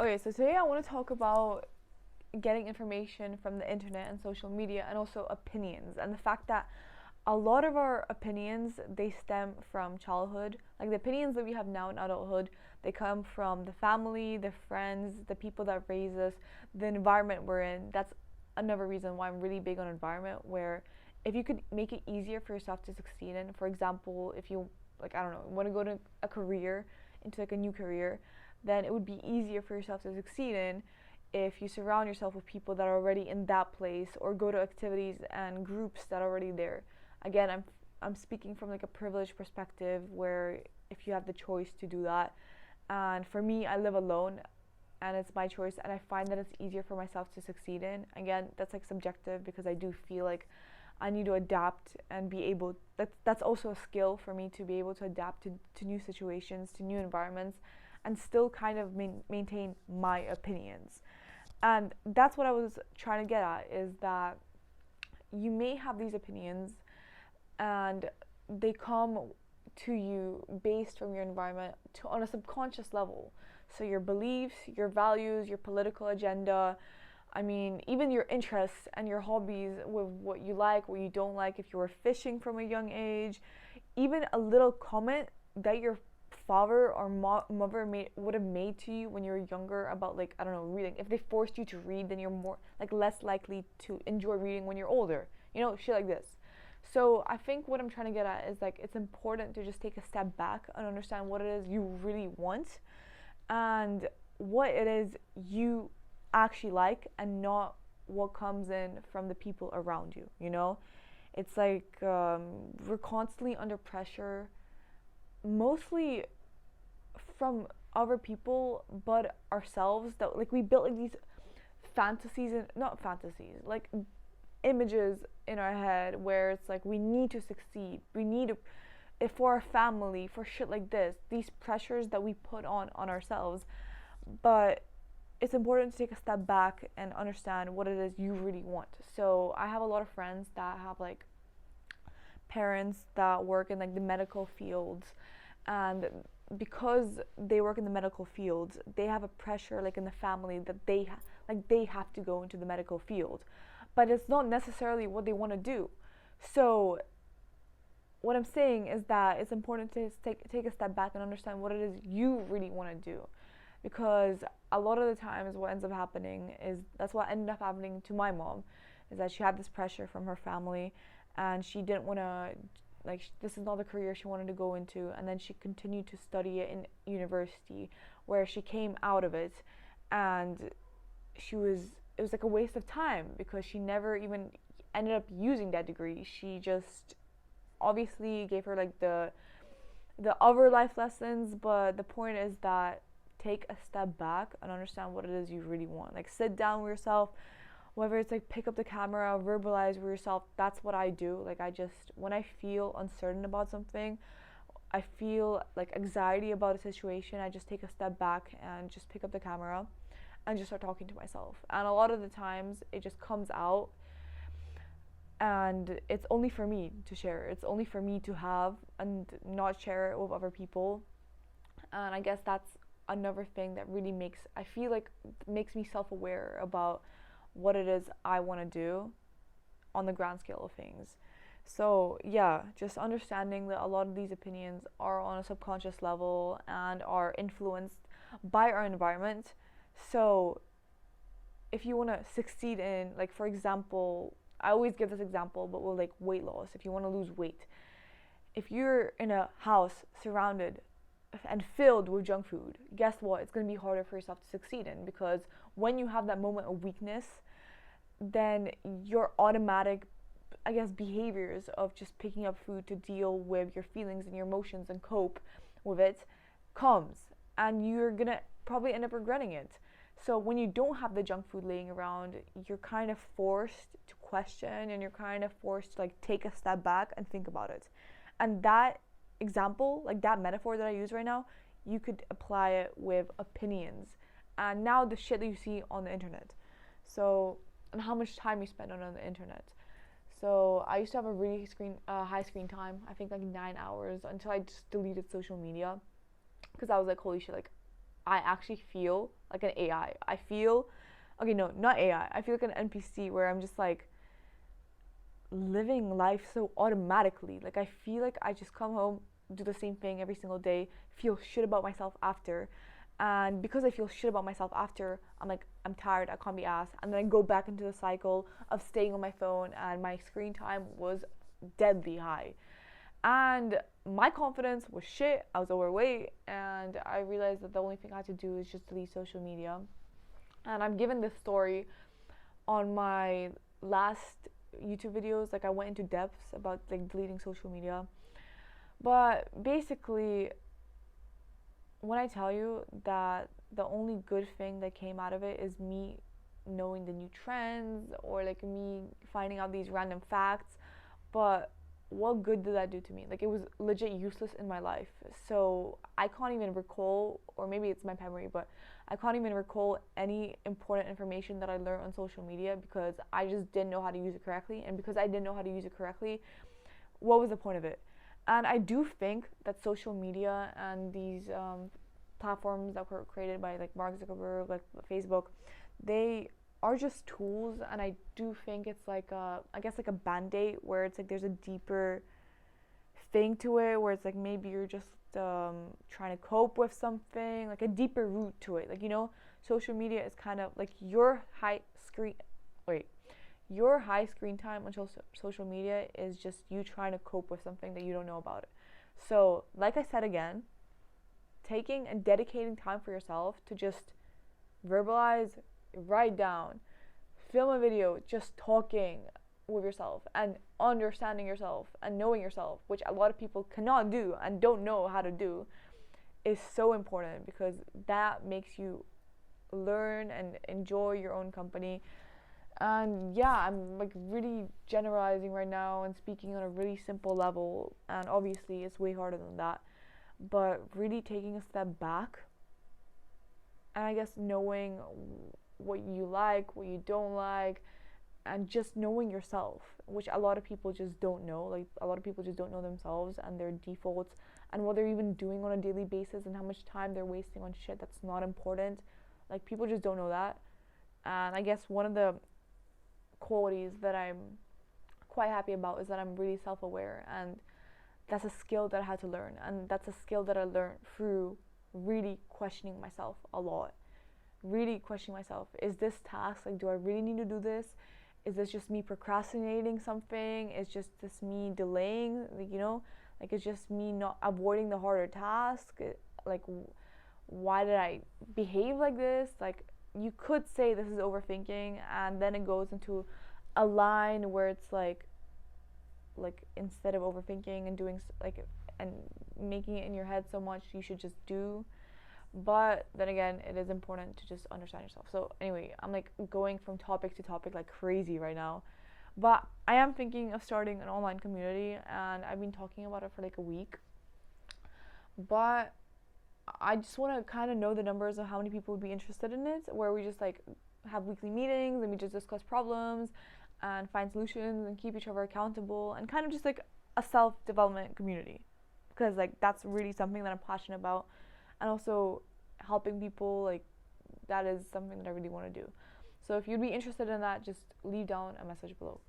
Okay, so today I want to talk about getting information from the internet and social media, and also opinions, and the fact that a lot of our opinions, they stem from childhood. Like the opinions that we have now in adulthood, they come from the family, the friends, the people that raise us, the environment we're in. That's another reason why I'm really big on environment, where if you could make it easier for yourself to succeed in, for example, if you, like, I don't know, want to go to a career, into like a new career, then it would be easier for yourself to succeed in if you surround yourself with people that are already in that place, or go to activities and groups that are already there. Again, I'm speaking from like a privileged perspective, where if you have the choice to do that, and for me, I live alone, and it's my choice, and I find that it's easier for myself to succeed in. Again, that's like subjective, because I do feel like I need to adapt and be able, that's also a skill for me, to be able to adapt to new situations, to new environments, and still kind of maintain my opinions. And that's what I was trying to get at, is that you may have these opinions, and they come to you based from your environment, on a subconscious level. So your beliefs, your values, your political agenda, I mean, even your interests and your hobbies, with what you like, what you don't like, if you were fishing from a young age, even a little comment that your father or mother would have made to you when you were younger about, like, I don't know, reading. If they forced you to read, then you're more, like, less likely to enjoy reading when you're older. You know, shit like this. So I think what I'm trying to get at is, like, it's important to just take a step back and understand what it is you really want, and what it is you actually like, and not what comes in from the people around you, you know? It's like, we're constantly under pressure, mostly from other people, but ourselves, that, like, we built like these fantasies, and not fantasies, like images in our head, where it's like we need to succeed, we need to, if for our family, for shit like this, these pressures that we put on ourselves. But it's important to take a step back and understand what it is you really want. So I have a lot of friends that have, like, parents that work in, like, the medical fields, and because they work in the medical fields, they have a pressure, like, in the family, that they have to go into the medical field, but it's not necessarily what they want to do. So what I'm saying is that it's important to take a step back and understand what it is you really want to do, because a lot of the times what ends up happening is, that's what ended up happening to my mom, is that she had this pressure from her family, and she didn't want to, like, this is not the career she wanted to go into, and then she continued to study it in university, where she came out of it, and it was like a waste of time, because she never even ended up using that degree. She just obviously gave her, like, the other life lessons, but the point is that take a step back and understand what it is you really want. Like, sit down with yourself, whether it's like pick up the camera, verbalize with yourself. That's what I do. Like, I just, when I feel uncertain about something, I feel like anxiety about a situation, I just take a step back and just pick up the camera and just start talking to myself. And a lot of the times it just comes out, and it's only for me to share. It's only for me to have, and not share it with other people. And I guess that's another thing that really I feel like makes me self-aware about what it is I want to do on the grand scale of things. So yeah, just understanding that a lot of these opinions are on a subconscious level and are influenced by our environment. So if you want to succeed in, like, for example, I always give this example, but with, like, weight loss, if you want to lose weight, if you're in a house surrounded and filled with junk food, guess what? It's going to be harder for yourself to succeed in, because when you have that moment of weakness, then your automatic, I guess, behaviors of just picking up food to deal with your feelings and your emotions and cope with it comes, and you're going to probably end up regretting it. So when you don't have the junk food laying around, you're kind of forced to question, and you're kind of forced to, like, take a step back and think about it. And that example, like that metaphor that I use right now, you could apply it with opinions, and now the shit that you see on the internet. So, and how much time you spend on the internet. So I used to have a really high screen time, I think like 9 hours, until I just deleted social media, because I was like, holy shit, like, I actually feel like an AI. I feel, okay, no, not AI. I feel like an NPC where I'm just like living life so automatically. Like I feel like I just come home, do the same thing every single day, feel shit about myself after. And because I feel shit about myself after, I'm like, I'm tired, I can't be asked. And then I go back into the cycle of staying on my phone, and my screen time was deadly high. And my confidence was shit. I was overweight, and I realized that the only thing I had to do is just delete social media. And I'm given this story on my last YouTube videos. Like I went into depths about like deleting social media. But basically, when I tell you that the only good thing that came out of it is me knowing the new trends, or like me finding out these random facts, but what good did that do to me? Like it was legit useless in my life. So I can't even recall, or maybe it's my memory, but I can't even recall any important information that I learned on social media because I just didn't know how to use it correctly. And because I didn't know how to use it correctly, what was the point of it? And I do think that social media and these platforms that were created by like Mark Zuckerberg, like Facebook, they are just tools. And I do think it's like I guess like a band-aid where it's like there's a deeper thing to it, where it's like maybe you're just trying to cope with something, like a deeper root to it. Like, you know, social media is kind of like your high screen time on social media is just you trying to cope with something that you don't know about it. So, like I said again, taking and dedicating time for yourself to just verbalize, write down, film a video, just talking with yourself and understanding yourself and knowing yourself, which a lot of people cannot do and don't know how to do, is so important because that makes you learn and enjoy your own company. And yeah, I'm like really generalizing right now and speaking on a really simple level, and obviously it's way harder than that, but really taking a step back and I guess knowing what you like, what you don't like, and just knowing yourself, which a lot of people just don't know. Like a lot of people just don't know themselves and their defaults and what they're even doing on a daily basis and how much time they're wasting on shit that's not important. Like people just don't know that. And I guess one of the qualities that I'm quite happy about is that I'm really self-aware, and that's a skill that I had to learn, and that's a skill that I learned through really questioning myself a lot. Really questioning myself, is this task, like, do I really need to do this? Is this just me procrastinating something? Is just this me delaying, like, you know, like it's just me not avoiding the harder task? Like, why did I behave like this? Like, you could say this is overthinking, and then it goes into a line where it's like instead of overthinking and doing like and making it in your head so much, you should just do. But then again, it is important to just understand yourself. So anyway, I'm like going from topic to topic like crazy right now, but I am thinking of starting an online community, and I've been talking about it for like a week. But I just want to kind of know the numbers of how many people would be interested in it, where we just like have weekly meetings and we just discuss problems and find solutions and keep each other accountable, and kind of just like a self-development community, because like that's really something that I'm passionate about. And also helping people, like that is something that I really want to do. So if you'd be interested in that, just leave down a message below.